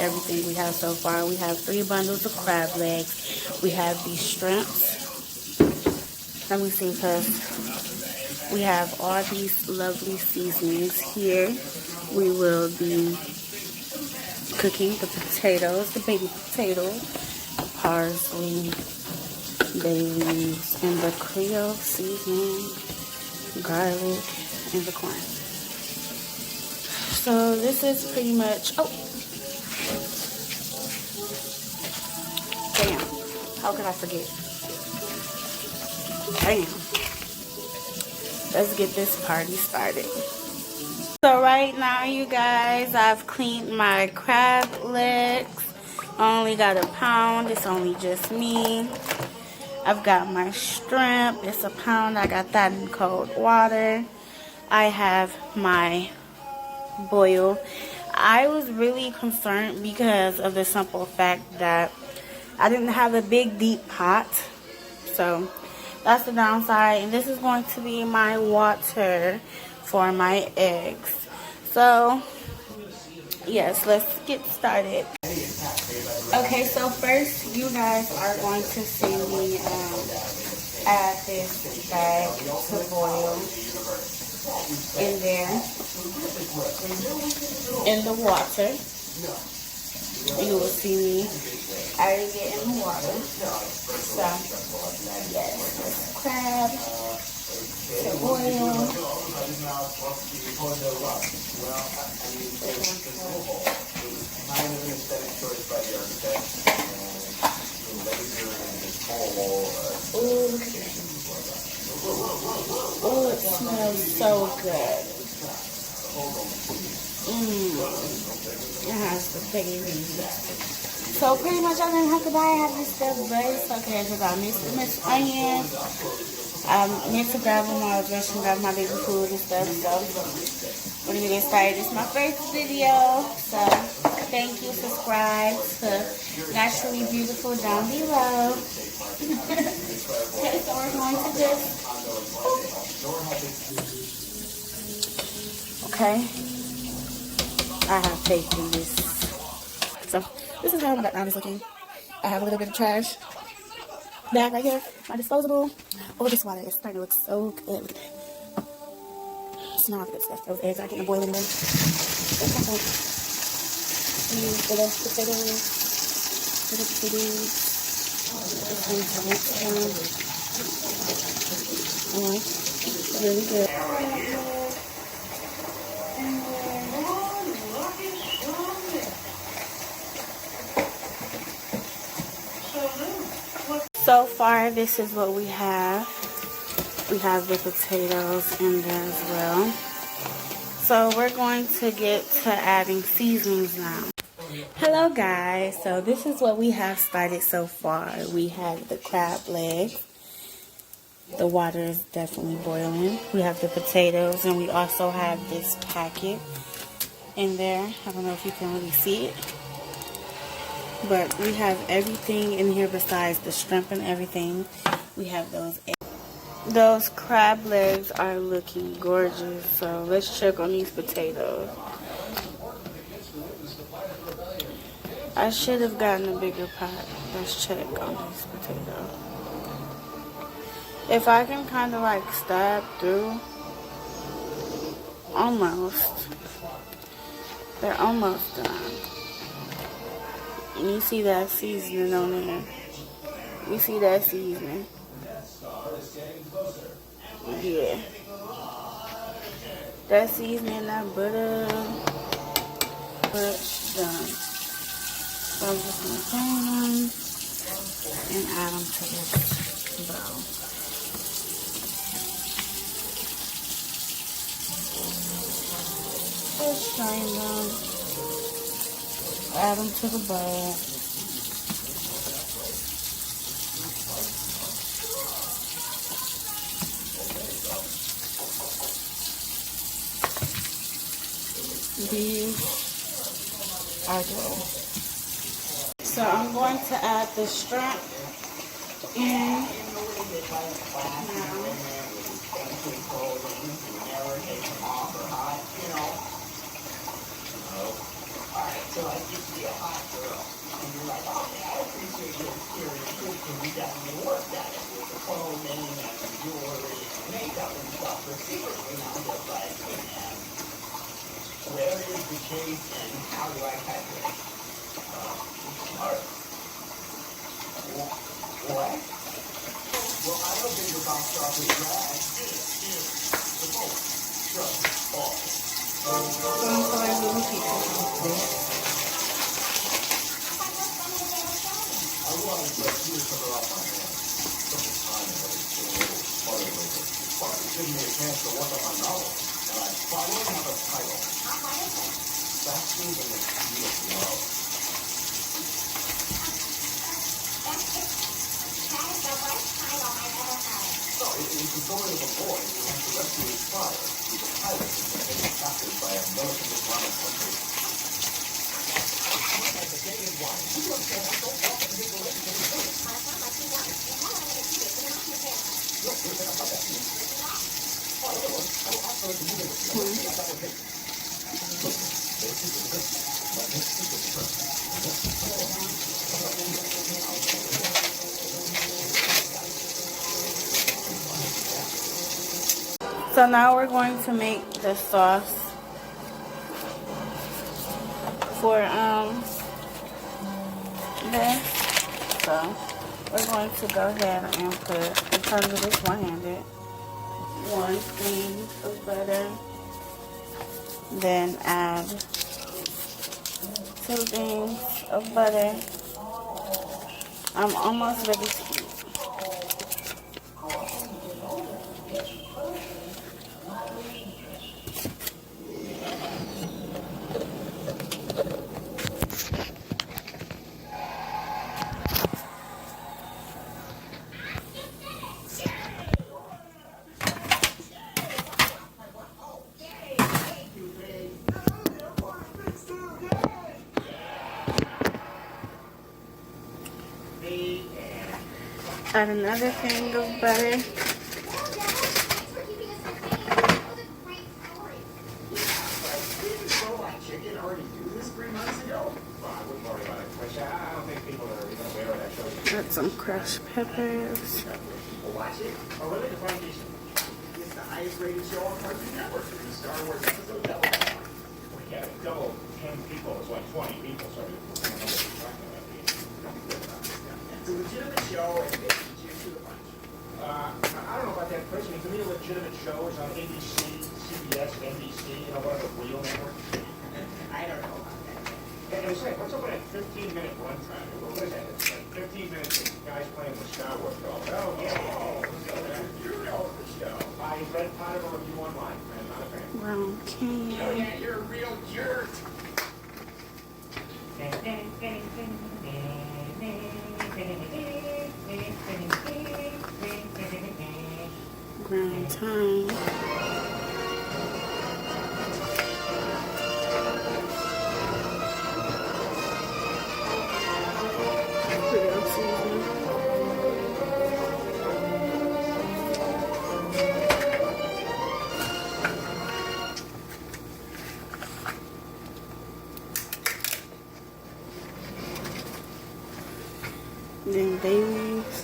everything we have so far. We have 3 bundles of crab legs. We have these shrimps. Let me see, because we have all these lovely seasonings here. We will be cooking the potatoes, the baby potatoes, the parsley, bay leaves, and the Creole seasoning, garlic, and the corn. So this is pretty much, oh, damn, how could I forget? Damn. Let's get this party started. So right now, you guys, I've cleaned my crab legs. I only got a pound. It's only just me. I've got my shrimp. It's a pound. I got that in cold water. I have my boil. I was really concerned because of the simple fact that I didn't have a big deep pot. So that's the downside. And this is going to be my water for my eggs. So yes, let's get started. Okay, so first you guys are going to see me add this bag to boil in there in the water. You will see me adding it in the water. So yes, crab to boil. Oh, it smells so good. It has the baby. So pretty much I didn't have to buy half this stuff, but it's okay because I mixed the onions. I meant to grab them all, dress and grab my baby food and stuff. So we're gonna get started. It's my first video, so thank you. Subscribe to Naturally Beautiful down below. Okay, so we're going to this. Okay, I have faith in this. So this is how my background is looking. I have a little bit of trash bag right here, my disposable. Oh, this water is starting to look so good. Look at that. Smell all the good stuff. Those eggs are getting boiling in. Use for the potatoes. For the potatoes. Really good. So far, this is what we have. We have the potatoes in there as well. So we're going to get to adding seasonings now. Hello guys, so this is what we have started so far. We have the crab legs. The water is definitely boiling. We have the potatoes, and we also have this packet in there. I don't know if you can really see it, but we have everything in here besides the shrimp and everything. We have those eggs. Those crab legs are looking gorgeous, so let's check on these potatoes. I should have gotten a bigger pot. Let's check on these potatoes. If I can kind of like stab through, almost. They're almost done. And you see that seasoning on there. You see that seasoning. Yeah. That seasoning, that butter, done. So I'm just going to turn them and add them to this bowl. Just strain them. Add them to the bowl. These are good. So I'm going to add the shrimp in now. So now we're going to make the sauce for this. So we're going to go ahead and put, in terms of this one-handed, 1 spoon of butter, then add 2 things of butter. I'm almost ready to eat. Add another thing of butter. Add some crushed peppers. It's the highest rated show on Cartoon Network. The Star Wars episode double. Yeah, double 10 people is like 20 people. So it's a legitimate show and it's to the punch. I don't know about that person. To me, a legitimate show is on ABC, CBS, NBC, you know, one of the real networks. I don't know about that. And it's like, what's up with that 15-minute runtime? What is that? It's like 15 minutes of guys playing with Star Wars dolls. Oh, yeah. You know the show. I read part of a review online. I'm not a fan. Brown can. Oh, yeah, you're a real jerk. Ground thyme. Creole seasoning. Then bay leaves.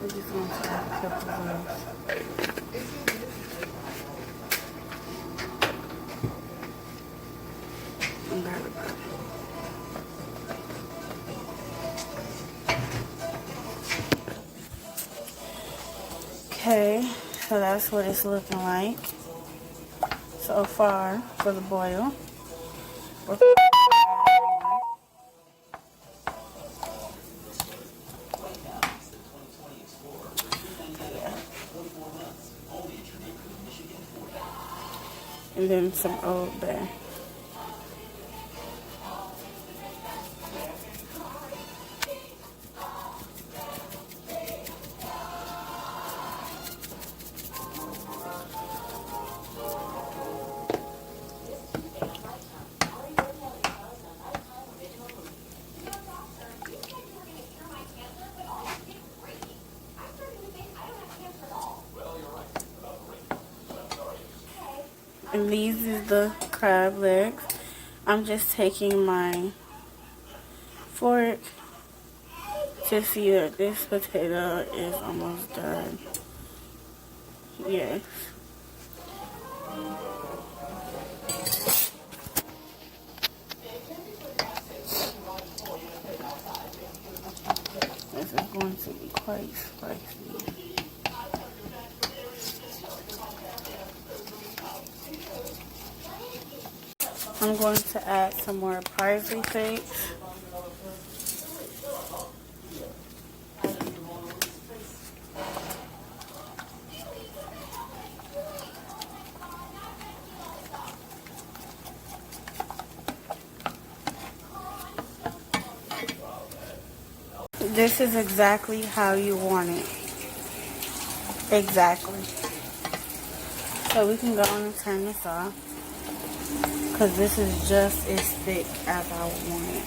We're just going to add a couple of those. And garlic powder. Okay, so that's what it's looking like so far for the boil. We're and then some Old Bay. And these is the crab legs. I'm just taking my fork to see that this potato is almost done. Yes. This is going to be quite spicy. I'm going to add some more parsley flakes. This is exactly how you want it. Exactly. So we can go on and turn this off, because this is just as thick as I want it.